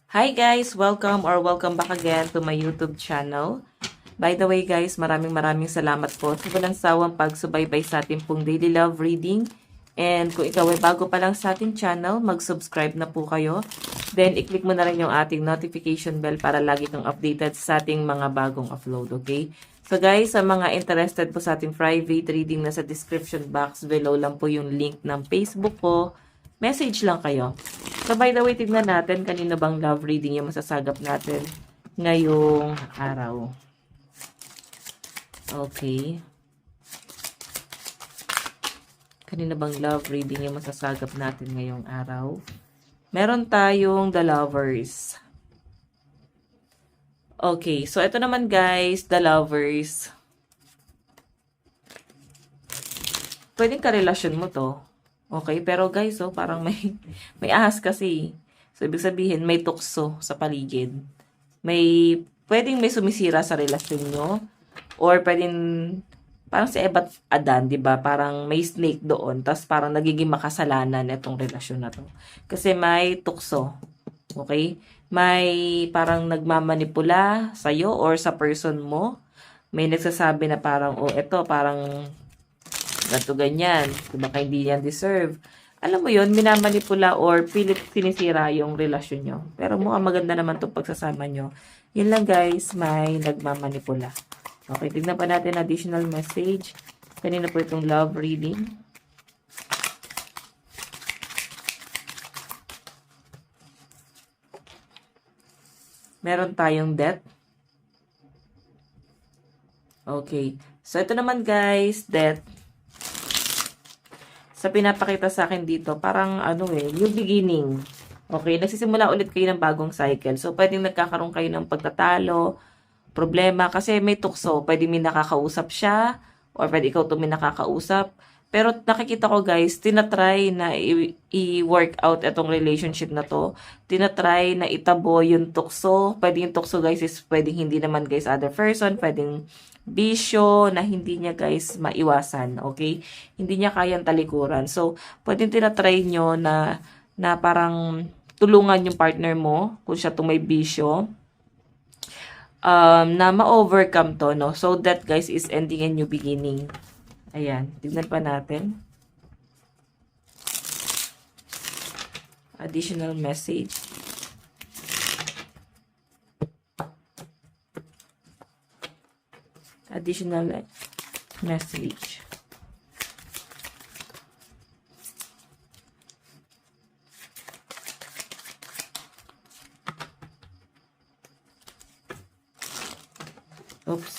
Hi guys! Welcome back again to my YouTube channel. By the way guys, maraming salamat po sa walang sawang pagsubaybay sa ating pong daily love reading. And kung ikaw ay bago pa lang sa ating channel, mag-subscribe na po kayo. Then, i-click mo na rin yung ating notification bell para lagi kang updated sa ating mga bagong upload, okay? So guys, sa mga interested po sa ating private reading, nasa description box below lang po yung link ng Facebook ko. Message lang kayo. So by the way, tignan natin kanino bang love reading yung masasagap natin ngayong araw. Okay. Kanino bang love reading yung masasagap natin ngayong araw? Meron tayong The Lovers. Okay, so ito naman guys, The Lovers. Pwedeng karelasyon mo to. Okay, pero guys, oh, parang may ahas kasi. So, ibig sabihin, may tukso sa paligid. Pwedeng may sumisira sa relasyon nyo. Or pwedeng, parang si Eva at Adan, di ba? Parang may snake doon. Tapos parang nagiging makasalanan itong relasyon na to. Kasi may tukso. Okay? May parang nagmamanipula sa'yo or sa person mo. May nagsasabi na parang, oh, eto, parang ganito ganyan, baka hindi yan deserve. Alam mo yon, minamanipula or pilit sinisira yung relasyon nyo. Pero mukhang maganda naman itong pagsasama nyo. Yun lang guys, may nagmamanipula. Okay, tignan pa natin additional message. Kanina po itong love reading. Meron tayong death. Okay, so ito naman guys, death. Sa pinapakita sa akin dito, parang new beginning. Okay, nagsisimula ulit kayo ng bagong cycle. So, pwedeng nagkakaroon kayo ng pagtatalo, problema, kasi may tukso. Pwede may nakakausap siya, or pwede ikaw may nakakausap. Pero nakikita ko guys, tinatry na i-work out itong relationship na to. Tinatry na itabo yung tukso. Pwede yung tukso guys is pwedeng hindi naman guys other person. Pwedeng bisyo na hindi niya guys maiwasan. Okay? Hindi niya kayang talikuran. So, pwedeng tinatry nyo na parang tulungan yung partner mo kung siya itong may bisyo. Na ma-overcome to, no? So, that guys is ending a new beginning. Ayan, tignan pa natin. Additional message. Additional message. Oops.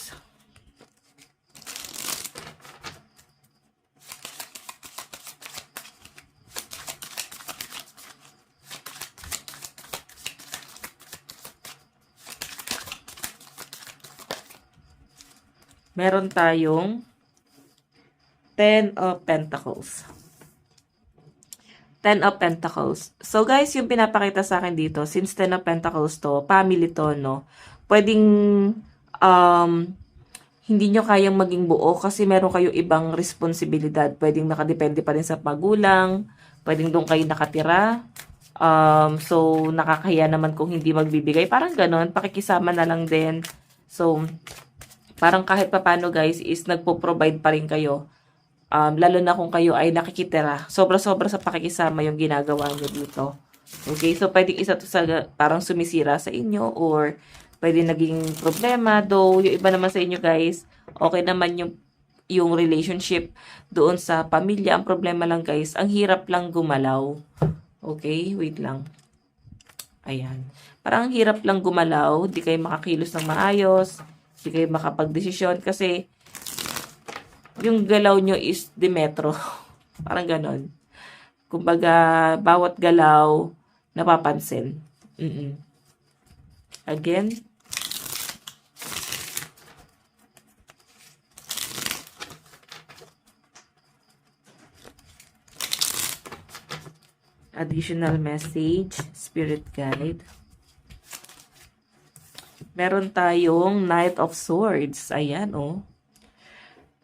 Meron tayong Ten of Pentacles. Ten of Pentacles. So guys, yung pinapakita sa akin dito, since Ten of Pentacles to, family to, no? Pwedeng hindi nyo kayang maging buo kasi meron kayo ibang responsibilidad. Pwedeng nakadepende pa rin sa magulang, pwedeng doon kayo nakatira. So, nakakahiya naman kung hindi magbibigay. Parang ganon, pakikisama na lang din. So, parang kahit papano guys is nagpo-provide pa rin kayo. Lalo na kung kayo ay nakikitira. Sobra-sobra sa pakikisama yung ginagawa nyo dito. Okay, so pwedeng isa to sa parang sumisira sa inyo or pwede naging problema. Though yung iba naman sa inyo guys, okay naman yung relationship doon sa pamilya. Ang problema lang guys, ang hirap lang gumalaw. Okay, wait lang. Ayan. Parang ang hirap lang gumalaw. Di kayo makakilos ng maayos. Di kayo makapagdesisyon kasi yung galaw nyo is Demetro. Parang ganon. Kumbaga, bawat galaw napapansin. Again. Additional message, spirit guide. Meron tayong Knight of Swords. Ayan, oh.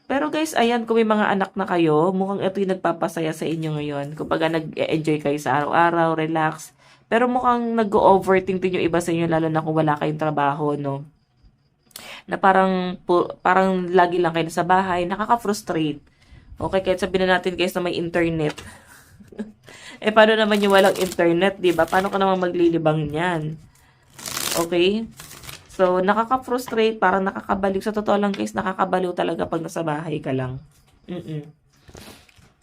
Pero guys, ayan, kung may mga anak na kayo, mukhang ito yung nagpapasaya sa inyo ngayon. Kumbaga, nag-enjoy kayo sa araw-araw, relax. Pero mukhang nag-overthink din yung iba sa inyo, lalo na kung wala kayong trabaho, no? Na parang lagi lang kayo sa bahay, nakaka-frustrate. Okay, kahit sabihin na natin guys na may internet. Eh, paano naman yung walang internet, di ba? Paano ka naman maglilibang niyan? Okay? So, nakaka-frustrate, parang nakakabaliw. Sa totoo lang guys, nakakabaliw talaga pag nasa bahay ka lang.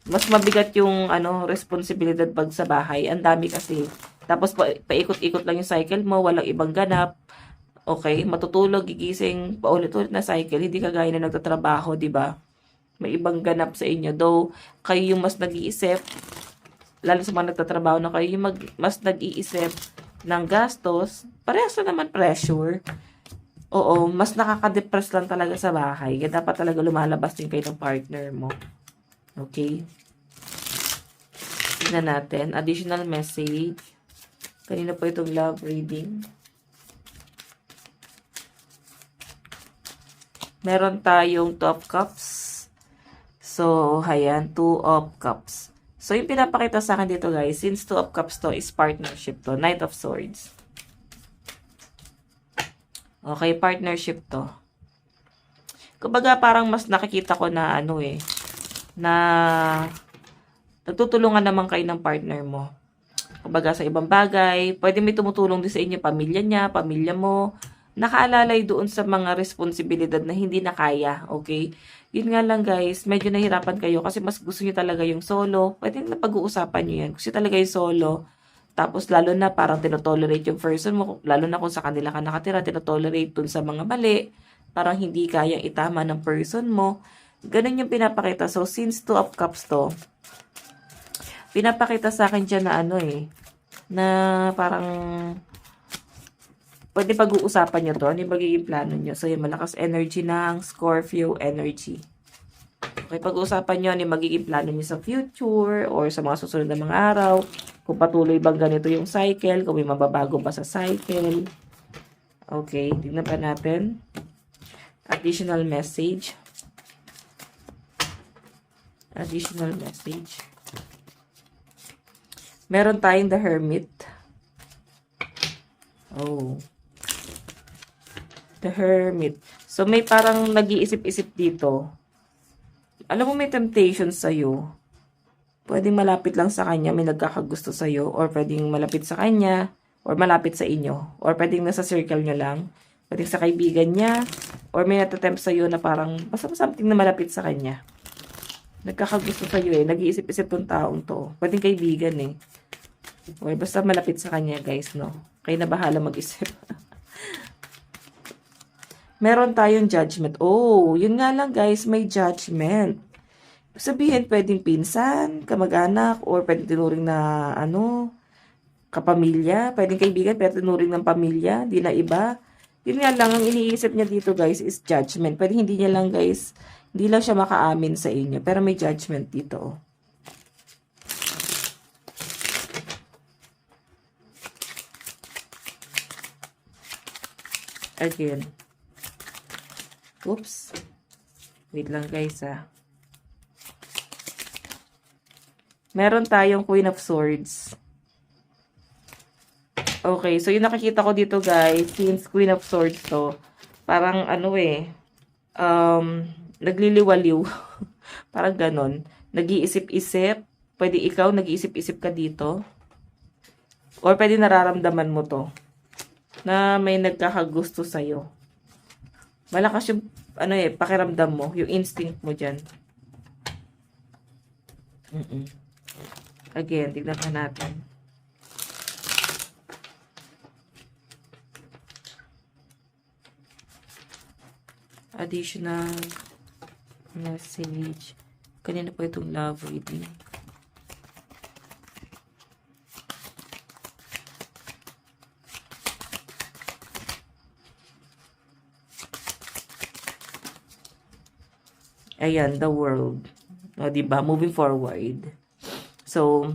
Mas mabigat yung responsibilidad pag sa bahay. Ang dami kasi. Tapos paikot-ikot lang yung cycle mo, walang ibang ganap. Okay, matutulog, gigising, paulit-ulit na cycle, hindi kagaya na nagtatrabaho, di ba? May ibang ganap sa inyo. Though, kayo yung mas nag-iisip, lalo sa mga nagtatrabaho na kayo, yung mas nag-iisip ng gastos, parehas na naman pressure. Oo, mas nakaka-depress lang talaga sa bahay. Kaya dapat talaga lumalabas din kayo ng partner mo. Okay? Tignan natin. Additional message. Kanina po itong love reading. Meron tayong 2 of Cups. So, ayan, 2 of Cups. So, yung pinapakita sa akin dito guys, since 2 of Cups to is partnership to, Knight of Swords. Okay, partnership to. Kumbaga, parang mas nakikita ko na na nagtutulungan naman kayo ng partner mo. Kumbaga, sa ibang bagay, pwede may tumutulong din sa inyo, pamilya niya, pamilya mo, nakaalalay doon sa mga responsibilidad na hindi na kaya, okay? Yun nga lang guys, medyo nahirapan kayo kasi mas gusto niyo talaga yung solo. Pwede na pag-uusapan niyo yan. Gusto niyo talaga yung solo. Tapos lalo na parang tinotolerate yung person mo, lalo na kung sa kanila ka nakatira, tinotolerate dun sa mga mali, parang hindi kayang itama ng person mo. Ganun yung pinapakita. So, since 2 of Cups to, pinapakita sa akin dyan na na parang pwede pag-uusapan nyo to. Ano yung magiging plano nyo? So, yung malakas energy ng Scorpio energy. Okay, pag-uusapan nyo ano yung magiging plano nyo sa future or sa mga susunod na mga araw. Kung patuloy bang ganito yung cycle, kung may mababago ba sa cycle. Okay, tignan pa natin. Additional message. Additional message. Meron tayong the Hermit. Oh. The Hermit. So, may parang nag-iisip-isip dito. Alam mo, may temptation sa'yo. Pwedeng malapit lang sa kanya, may nagkakagusto sa'yo, or pwedeng malapit sa kanya, or malapit sa inyo, or pwedeng nasa circle nyo lang, pwedeng sa kaibigan niya, or may natatempt sa'yo na parang, basta something na malapit sa kanya. Nagkakagusto sa'yo nag-iisip-isip tong taong to. Pwedeng kaibigan or basta malapit sa kanya guys, no? Kayo na bahala mag-isip. Meron tayong judgment. Oh, yun nga lang guys, may judgment. Sabihin, pwedeng pinsan, kamag-anak, or pwedeng tinuring na, kapamilya. Pwedeng kaibigan, pero tinuring ng pamilya, di na iba. Yun nga lang, ang iniisip niya dito guys is judgment. Pwedeng hindi niya lang guys, hindi lang siya makaamin sa inyo, pero may judgment dito. Again. Oops. Wait lang guys Meron tayong Queen of Swords. Okay, so yung nakikita ko dito guys, since Queen of Swords to, parang nagliliwaliw. Parang ganon. Nag-iisip-isip. Pwede ikaw, nag-iisip-isip ka dito. Or pwede nararamdaman mo to, na may nagkakagusto sa'yo. Malakas yung, pakiramdam mo, yung instinct mo dyan. Again, tignan pa natin. Additional message. Kanina po itong love reading. Ayan, the world. O, diba? Moving forward. So,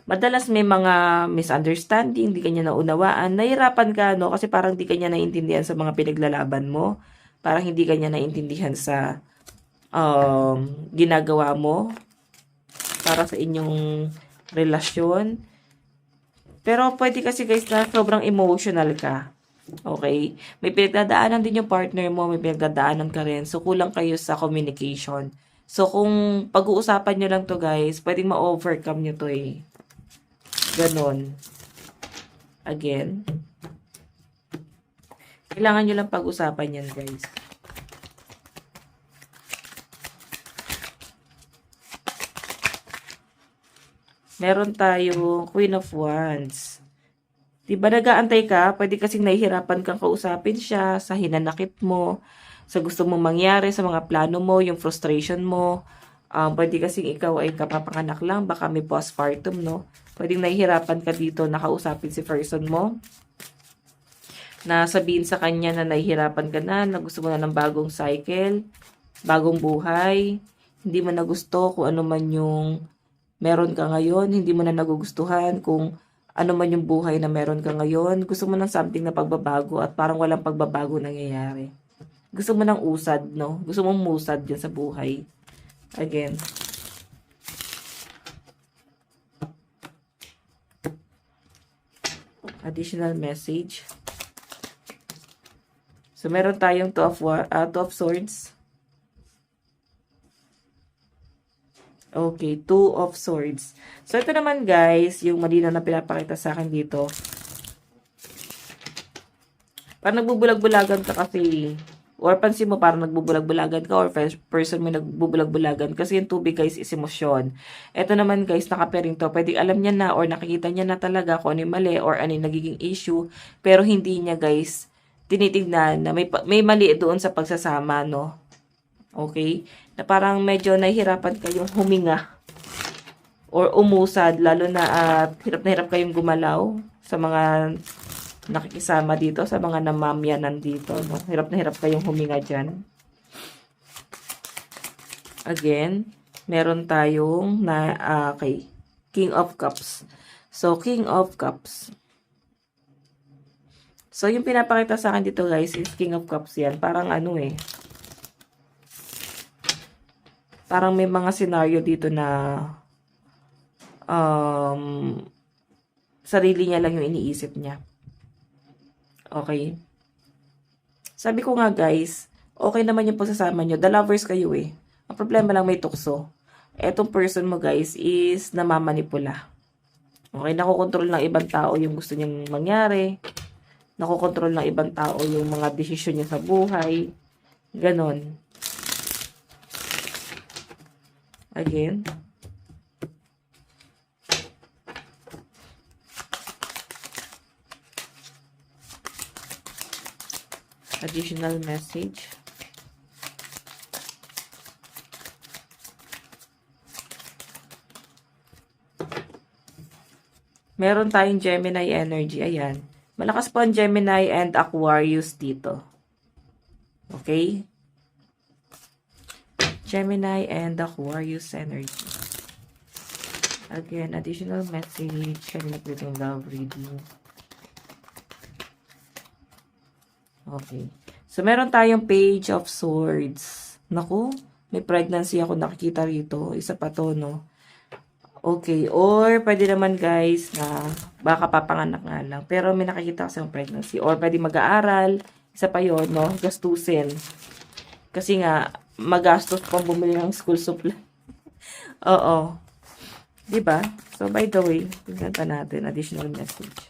madalas may mga misunderstanding, di kanya naunawaan, nahirapan ka, no? Kasi parang di kanya naintindihan sa mga pinaglalaban mo. Parang hindi kanya naintindihan sa ginagawa mo para sa inyong relasyon. Pero pwede kasi guys na sobrang emotional ka. Okay? May pinagdadaanan din yung partner mo, may pinagdadaanan ka rin. So, kulang kayo sa communication. So, kung pag-uusapan nyo lang to guys, pwedeng ma-overcome nyo to eh. Ganon. Again. Kailangan nyo lang pag-usapan yan guys. Meron tayo Queen of Wands. Diba nag-aantay ka? Pwede kasing nahihirapan kang kausapin siya sa hinanakit mo, sa gusto mong mangyari, sa mga plano mo, yung frustration mo. Pwede kasing ikaw ay kapapanganak lang, baka may postpartum, no? Pwedeng nahihirapan ka dito na kausapin si person mo. Na sabihin sa kanya na nahihirapan ka na gusto mo na ng bagong cycle, bagong buhay. Hindi mo na gusto kung ano man yung meron ka ngayon, hindi mo na nagugustuhan kung ano man yung buhay na meron ka ngayon. Gusto mo ng something na pagbabago at parang walang pagbabago nangyayari. Gusto mo ng usad, no? Gusto mong musad dyan sa buhay. Again. Additional message. So, meron tayong Two of Swords. Okay, Two of Swords. So, ito naman guys, yung malinaw na pinapakita sa akin dito. Parang nagbubulag-bulagan ka kasi, or pansin mo parang nagbubulag-bulagan ka, or person mo nagbubulag-bulagan kasi yung tubig guys is emosyon. Ito naman guys, nakapiring to. Pwede alam niya na or nakikita niya na talaga kung ano yung mali or ano yung nagiging issue, pero hindi niya guys tinitignan na may mali doon sa pagsasama, no? Okay? Na parang medyo nahihirapan kayong huminga or umusad, lalo na at hirap na hirap kayong gumalaw sa mga nakikisama dito, sa mga namamyanan dito, no? Hirap na hirap kayong huminga dyan. Again, meron tayong okay, King of Cups. So, King of Cups. So, yung pinapakita sa akin dito guys is King of Cups yan. Parang ano eh, parang may mga scenario dito na sarili niya lang yung iniisip niya. Okay? Sabi ko nga guys, okay naman yung pagsasama nyo. The lovers kayo eh. Ang problema lang may tukso. Etong person mo guys is namamanipula. Okay? Nakokontrol ng ibang tao yung gusto niyang mangyari. Nakokontrol ng ibang tao yung mga desisyon niya sa buhay. Ganon. Again. Additional message. Meron tayong Gemini energy. Ayan. Malakas po ang Gemini and Aquarius dito. Okay? Gemini and Aquarius energy. Again, additional message. Kanina po itong love reading. Okay. So, meron tayong Page of Swords. Naku, may pregnancy ako nakikita rito. Isa pa to, no? Okay. Or, pwede naman guys na baka papanganak nga lang. Pero may nakikita kasi yung pregnancy. Or, pwede mag-aaral. Isa pa yun, no? Gastusin. Kasi nga, magastos pang bumili ng school supply. Oo. Diba? So, by the way, tingnan pa natin. Additional message.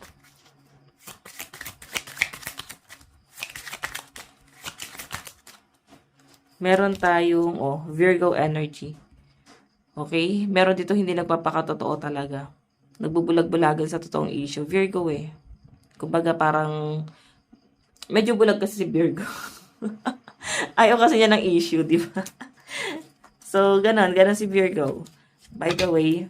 Meron tayong, Virgo energy. Okay? Meron dito hindi nagpapakatotoo talaga. Nagbubulag-bulagan sa totoong issue. Virgo eh. Kumbaga parang, medyo bulag kasi si Virgo. Ayaw kasi niya ng issue, di ba? So, ganon si Virgo. By the way,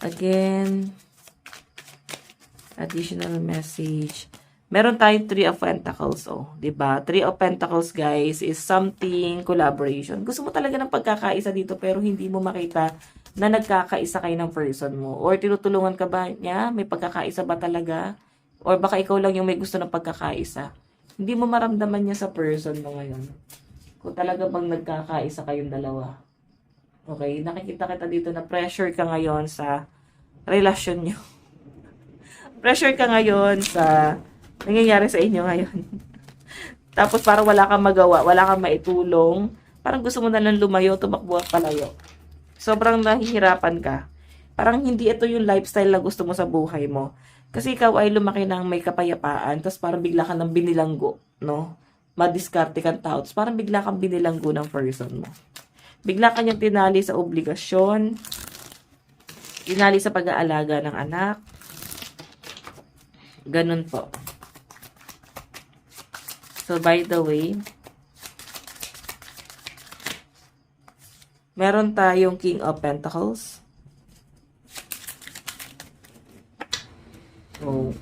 again, additional message. Meron tayong Three of Pentacles, diba? Three of Pentacles, guys, is something collaboration. Gusto mo talaga ng pagkakaisa dito, pero hindi mo makita na nagkakaisa kayo ng person mo? Or tinutulungan ka ba niya? May pagkakaisa ba talaga? Or baka ikaw lang yung may gusto ng pagkakaisa? Hindi mo maramdaman niya sa person mo ngayon. Kung talaga bang nagkakaisa kayong dalawa. Okay? Nakikita kita dito na pressure ka ngayon sa relasyon niyo. Pressure ka ngayon sa nangyayari sa inyo ngayon. Tapos parang wala kang magawa, wala kang maitulong. Parang gusto mo na lang lumayo, tumakbo at palayo. Sobrang nahihirapan ka. Parang hindi ito yung lifestyle na gusto mo sa buhay mo. Kasi ikaw ay lumaki ng may kapayapaan, tapos parang bigla ka ng binilanggo, no? Madiskarte kang tao, tapos parang bigla kang binilanggo ng person mo. Bigla ka niyang tinali sa obligasyon, tinali sa pag-aalaga ng anak. Ganun po. So, by the way, meron tayong King of Pentacles. So,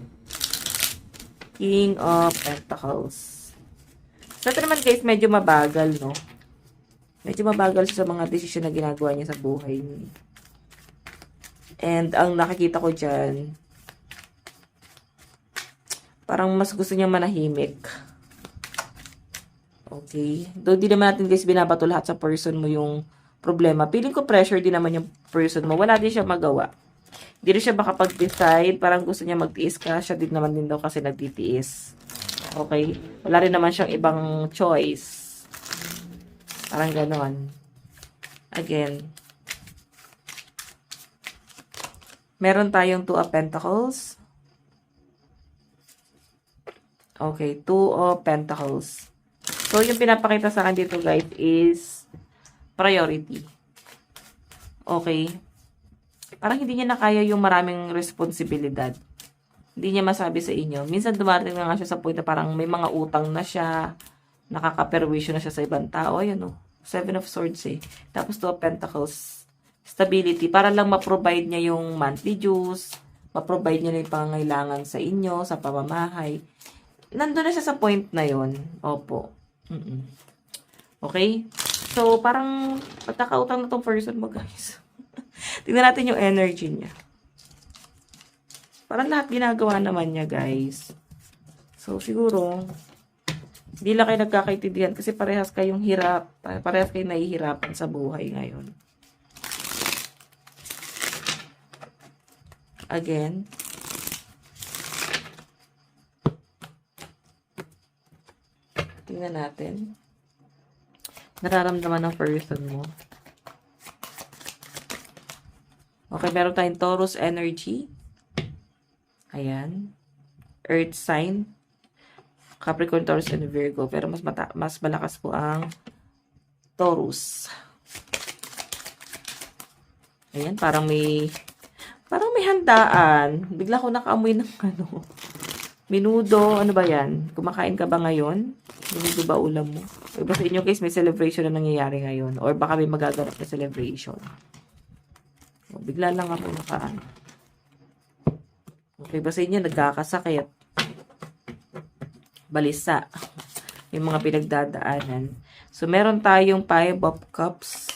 King of Pentacles. So, ito naman guys, medyo mabagal, no? Medyo mabagal siya sa mga desisyon na ginagawa niya sa buhay niya. And, ang nakikita ko dyan, parang mas gusto niya manahimik. Okay? Doon di naman natin guys binabato lahat sa person mo yung problema. Feeling ko pressure din naman yung person mo. Wala din siya magawa. Hindi rin siya makapag-decide. Parang gusto niya magtiis ka. Siya din naman din daw kasi nagtitiis. Okay? Wala rin naman siyang ibang choice. Parang ganon. Again. Meron tayong Two of Pentacles. Okay, Two of Pentacles. So, yung pinapakita sa akin dito, guys, is priority. Okay? Parang hindi niya na kaya yung maraming responsibilidad. Hindi niya masabi sa inyo. Minsan dumarating na nga siya sa point na parang may mga utang na siya, nakaka-perwisyo na siya sa ibang tao. Ayan o, Seven of Swords eh. Tapos Two of Pentacles, stability. Para lang ma-provide niya yung monthly dues, ma-provide niya na yung pangangailangan sa inyo, sa pamamahay. Nandun na siya sa point na yon. Opo. Okay? So, parang pagkakautang na tong person mo, guys. Tingnan natin yung energy niya. Parang lahat ginagawa naman niya, guys. So, siguro, hindi lang kayo nagkakaintindihan kasi parehas kayong hirap. Parehas kayong nahihirapan sa buhay ngayon. Again, tingnan natin. Nararamdaman ng person mo. Okay, meron tayong Taurus energy. Ayan. Earth sign. Capricorn, Taurus, and Virgo. Pero mas malakas po ang Taurus. Ayan, parang may handaan. Bigla ko nakaamoy ng minudo. Ano ba yan? Kumakain ka ba ngayon? Minudo ba ulam mo? O iba sa inyo guys, may celebration na nangyayari ngayon. Or baka may magaganap na celebration. O, bigla lang ako nakaan. Okay, ba sa inyo, nagkakasakit. Balisa. Yung mga pinagdadaanan. So, meron tayong Five of Cups.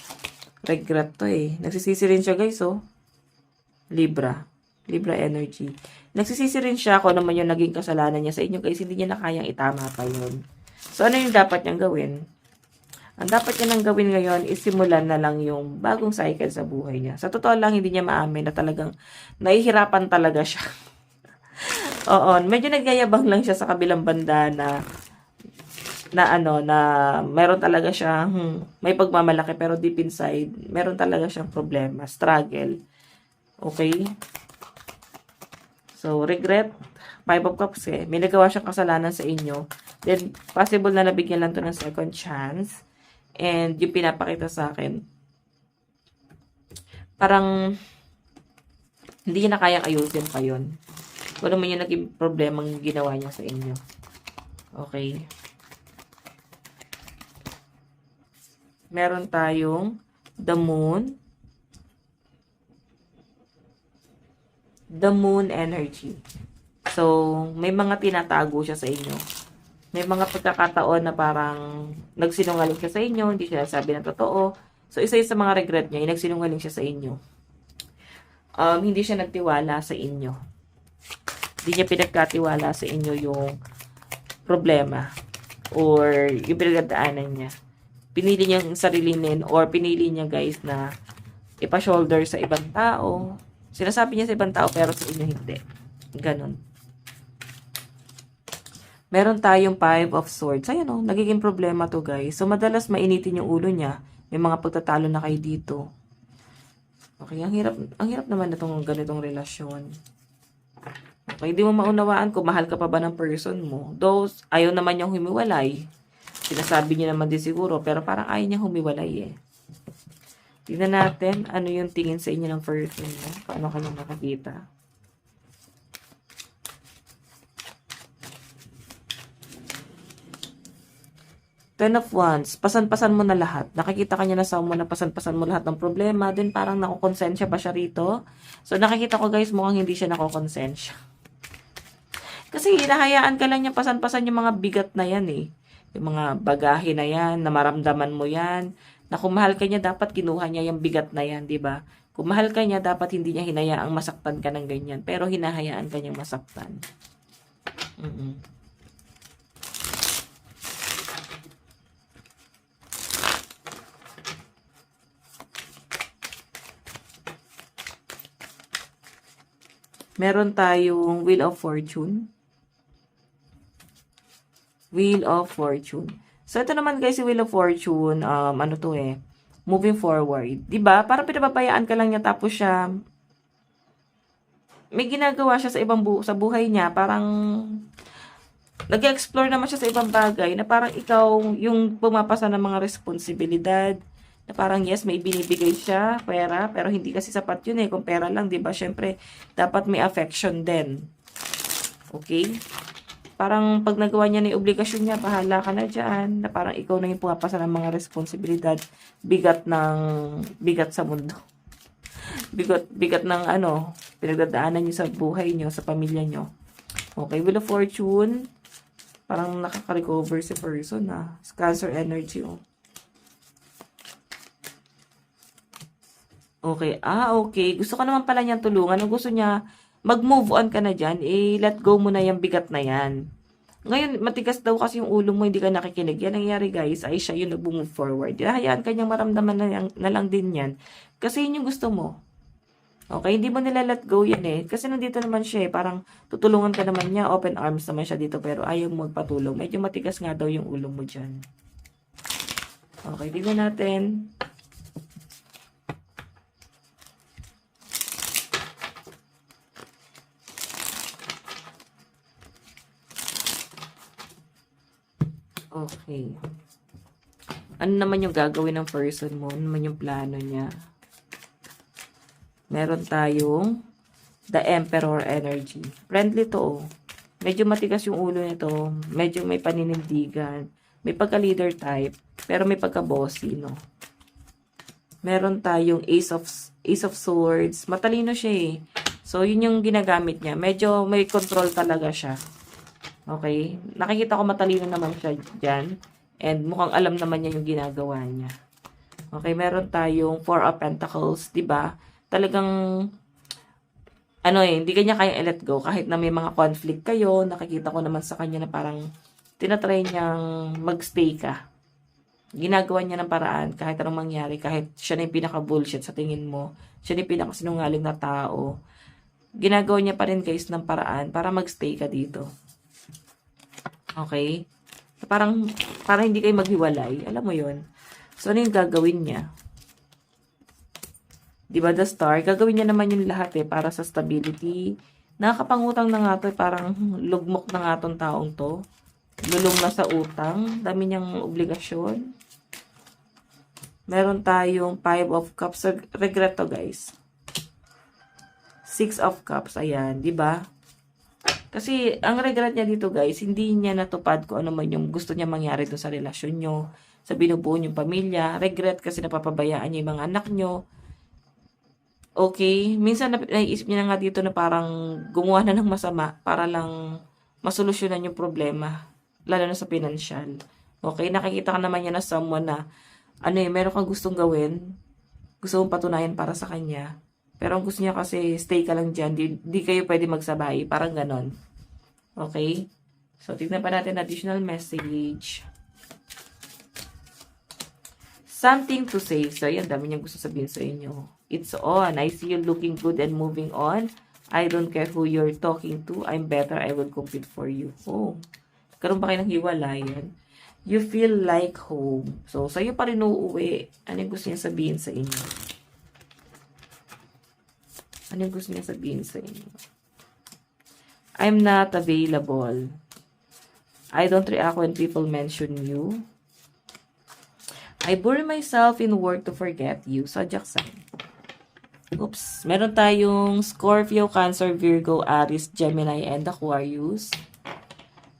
Regret to eh. Nagsisisi rin siya guys, oh. Libra energy. Nagsisisi rin siya kung ano man yung naging kasalanan niya sa inyo guys. Hindi niya na kayang itama pa yun. So, ano yung dapat niyang gawin? Ang dapat niya nang gawin ngayon is simulan na lang yung bagong cycle sa buhay niya. Sa totoo lang, hindi niya maamin na talagang nahihirapan talaga siya. Oo, medyo nagyayabang lang siya sa kabilang banda na meron talaga siyang may pagmamalaki pero deep inside, meron talaga siyang problema, struggle. Okay? So, regret, Five of Cups eh. May nagawa siyang kasalanan sa inyo. Then, possible na nabigyan lang to ng second chance. And, yung pinapakita sa akin, parang, hindi niya na kayang ayusin pa yun. Kung naman yung naging problemang ginawa niya sa inyo. Okay. Meron tayong The Moon. The Moon energy. So, may mga tinatago siya sa inyo. May mga pagkakataon na parang nagsinungaling siya sa inyo, hindi siya sabi ng totoo. So, isa sa mga regret niya, yung nagsinungaling siya sa inyo. hindi siya nagtiwala sa inyo. Hindi niya pinagkatiwala sa inyo yung problema or yung pinagdaanan niya. Pinili niyang sarilinin or pinili niya guys na ipa-shoulder sa ibang tao. Sinasabi niya sa ibang tao pero sa inyo hindi. Ganon. Meron tayong 5 of swords. Ayan o, nagiging problema to guys. So, madalas mainitin yung ulo niya. May mga pagtatalo na kayo dito. Okay, ang hirap naman na itong ganitong relasyon. Okay, di mo maunawaan kung mahal ka pa ba ng person mo. Though, ayaw naman niyang humiwalay. Sinasabi niya naman din siguro, pero parang ayaw niyang humiwalay eh. Tingnan natin ano yung tingin sa inyo ng person mo. Paano kanya makakita. Ten of Wands, pasan-pasan mo na lahat. Nakikita ka niya na sa mo na pasan-pasan mo lahat ng problema. Then parang nakukonsensya pa siya rito. So nakikita ko guys, mukhang hindi siya nakukonsensya. Kasi hinahayaan ka lang niya pasan-pasan yung mga bigat na yan eh. Yung mga bagahe na yan, na maramdaman mo yan. Na kung mahal ka niya, dapat kinuha niya yung bigat na yan, di ba? Kung mahal ka niya, dapat hindi niya hinayaang masaktan ka ng ganyan. Pero hinahayaan ka niyang masaktan. Meron tayong Wheel of Fortune. Wheel of Fortune. So, ito naman guys, si Wheel of Fortune, ano to eh, moving forward. Diba? Parang pinapabayaan ka lang niya tapos siya, may ginagawa siya sa ibang sa buhay niya. Parang, nag-explore naman siya sa ibang bagay na parang ikaw yung pumapasa ng mga responsibilidad. Na parang yes, may binibigay siya, pera, pero hindi kasi sapat yun eh. Kung pera lang, diba? Syempre, dapat may affection din. Okay? Parang pag nagawa niya na yung obligasyon niya, bahala ka na dyan. Na parang ikaw na yung pumapasa ng mga responsibilidad. Bigat sa mundo. bigat ng ano, pinagdadaanan niyo sa buhay niyo, sa pamilya niyo. Okay, Wheel of Fortune. Parang nakaka-recover si person ah. Cancer energy oh. Okay. Okay. Gusto ka naman pala niyang tulungan. Kung gusto niya, mag-move on ka na dyan, let go mo na yung bigat na yan. Ngayon, matigas daw kasi yung ulo mo, hindi ka nakikinig. Yan nangyari guys, ay siya yung nag-move forward. Hayaan ka niyang maramdaman na lang din yan. Kasi yun yung gusto mo. Okay, hindi mo nila let go yan eh. Kasi nandito naman siya eh, parang tutulungan ka naman niya, open arms naman siya dito, pero ayaw mo magpatulong. Medyo matigas nga daw yung ulo mo dyan. Okay, tignan natin. Okay. Ano naman yung gagawin ng person mo? Ano naman yung plano niya? Meron tayong The Emperor energy. Friendly to oh. Medyo matigas yung ulo nito. Medyo may paninindigan. May pagka-leader type. Pero may pagka-bossy, no? Meron tayong Ace of Swords. Matalino siya eh. So, yun yung ginagamit niya. Medyo may control talaga siya. Okay? Nakikita ko matalino naman siya dyan. And mukhang alam naman niya yung ginagawa niya. Okay, meron tayong Four of Pentacles, 'di ba? Talagang ano eh, hindi kanya kaya i-let go kahit na may mga conflict kayo. Nakikita ko naman sa kanya na parang tinatry niyang magstay ka. Ginagawa niya ng paraan kahit anong mangyari, kahit siya na yung pinaka-bullshit sa tingin mo, siya na yung pinaka-sinungaling na tao. Ginagawa niya pa rin guys ng paraan para magstay ka dito. Okay? Parang hindi kayo maghiwalay. Alam mo yun? So, ano yung gagawin niya? Diba, the star? Gagawin niya naman yung lahat eh, para sa stability. Nakakapangutang na nga to, parang lugmok na nga tong taong to. Lulong na sa utang. Dami niyang obligasyon. Meron tayong 5 of Cups. Regret to, guys. 6 of Cups. Ayan, diba? Kasi, ang regret niya dito guys, hindi niya natupad kung ano man yung gusto niya mangyari doon sa relasyon nyo, sa binubuo niyong pamilya. Regret kasi napapabayaan niya yung mga anak nyo. Okay, minsan naiisip niya na nga dito na parang gumawa na ng masama para lang masolusyonan yung problema, lalo na sa financial. Okay, nakikita ka naman niya na someone na, ano eh, meron kang gustong gawin, gusto mong patunayan para sa kanya. Pero ang gusto niya kasi, stay ka lang dyan. Di kayo pwede magsabay. Parang ganon. Okay? So, tignan pa natin additional message. Something to say. So, ayan, dami niyang gusto sabihin sa inyo. It's on. I see you looking good and moving on. I don't care who you're talking to. I'm better. I will compete for you. Oh. Karoon ba kayo ng hiwalayan? You feel like home. So, sa'yo pa rin uuwi. Ano yung gusto niya sabihin sa inyo? Ano yung gusto niya sabihin sa inyo? I'm not available. I don't react when people mention you. I bury myself in work to forget you. Zodiac sign. Oops. Meron tayong Scorpio, Cancer, Virgo, Aries, Gemini, and Aquarius.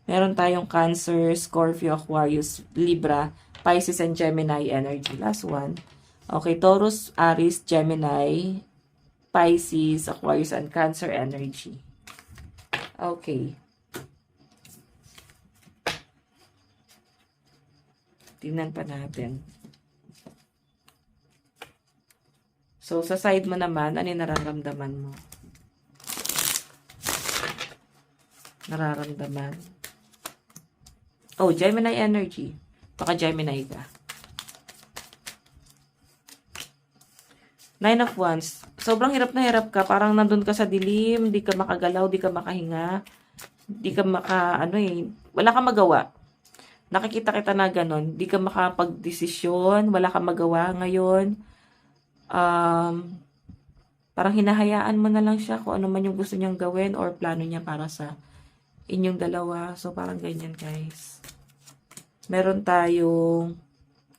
Meron tayong Cancer, Scorpio, Aquarius, Libra, Pisces, and Gemini energy. Last one. Okay, Taurus, Aries, Gemini, Pisces, Aquarius, and Cancer energy. Okay. Tingnan pa natin. So, sa side mo naman, ano yung nararamdaman mo? Nararamdaman. Oh, Gemini energy. Baka Gemini ka. Nine of Wands. Sobrang hirap na hirap ka. Parang nandun ka sa dilim. Di ka makagalaw. Di ka makahinga. Di ka wala kang magawa. Nakikita kita na ganon. Di ka makapag-desisyon. Wala kang magawa ngayon. Parang hinahayaan mo na lang siya kung ano man yung gusto niyang gawin or plano niya para sa inyong dalawa. So, parang ganyan, guys. Meron tayong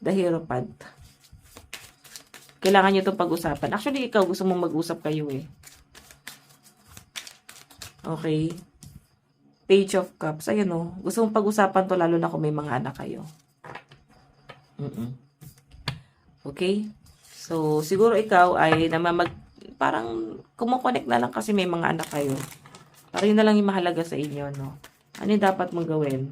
The Hierophant. Kailangan nyo itong pag-usapan. Actually, ikaw gusto mong mag-usap kayo eh. Okay. Page of Cups. Ayan o. Gusto mong pag-usapan to lalo na kung may mga anak kayo. Okay. So, siguro ikaw ay parang kumukonect na lang kasi may mga anak kayo. Parang yun na lang yung mahalaga sa inyo, no? Ano yung dapat mong gawin?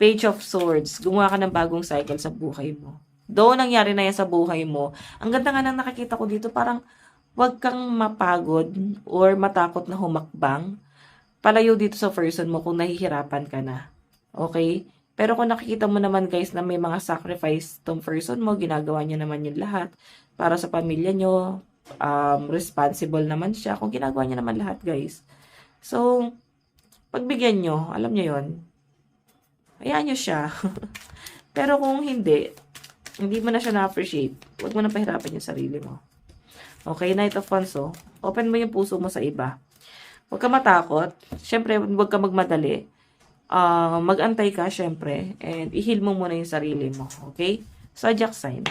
Page of Swords. Gumawa ka ng bagong cycle sa buhay mo. Though nangyari na yan sa buhay mo, ang ganda nga nang nakikita ko dito, parang huwag kang mapagod or matakot na humakbang. Palayo dito sa person mo kung nahihirapan ka na. Okay? Pero kung nakikita mo naman guys na may mga sacrifice tong person mo, ginagawa niya naman yung lahat para sa pamilya nyo, responsible naman siya kung ginagawa niya naman lahat guys. So, pagbigyan nyo, alam nyo yon, hayaan nyo siya. Pero kung hindi mo na siya na-appreciate, huwag mo na pahirapan yung sarili mo. Okay, Knight of Wands, so, open mo yung puso mo sa iba. Huwag ka matakot. Siyempre, huwag ka magmadali. Mag-antay ka, siyempre. And i-heal mo muna yung sarili mo. Okay? Zodiac sign.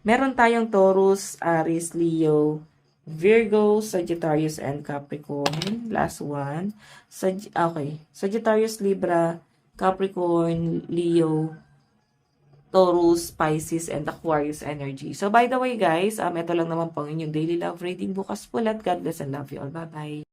Meron tayong Taurus, Aries, Leo, Virgo, Sagittarius, and Capricorn. Last one. Okay. Sagittarius, Libra, Capricorn, Leo, Taurus, Pisces, and Aquarius energy. So, by the way, guys, ito lang naman po inyong daily love reading bukas po. God bless and love you all. Bye-bye.